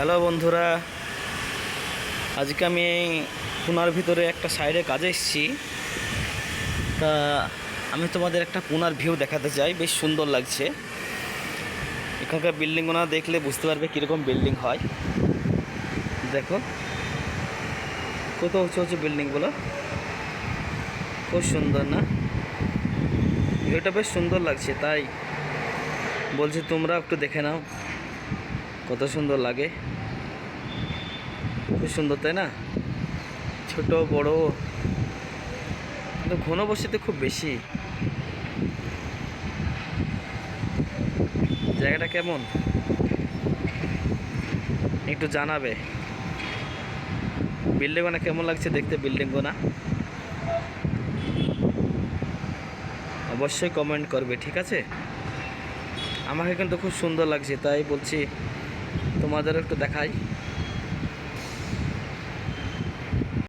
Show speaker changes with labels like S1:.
S1: Hello বন্ধুরা, আজকে আমি পুনার ভিতরে একটা সাইডে কাজে এসেছি। তা আমি তোমাদের একটা পুনার ভিউ দেখাতে চাই। বেশ সুন্দর লাগছে। এখানকার বিল্ডিংগুলো দেখলে বুঝতে পারবে কীরকম বিল্ডিং হয়। দেখো কত উঁচু উঁচু বিল্ডিংগুলো, খুব সুন্দর না? ভিউটা বেশ সুন্দর লাগছে, তাই বলছি তোমরা একটু দেখে নাও কত সুন্দর লাগে। খুব সুন্দর, তাই না? ছোট বড়, কিন্তু ঘনবসতিতে খুব বেশি। জায়গাটা কেমন একটু জানাবে। বিল্ডিংগুলো কেমন লাগছে দেখতে? বিল্ডিংগুলো অবশ্যই কমেন্ট করবে, ঠিক আছে? আমাকে কিন্তু খুব সুন্দর লাগছে, তাই বলছি তোমাদের একটু দেখাই।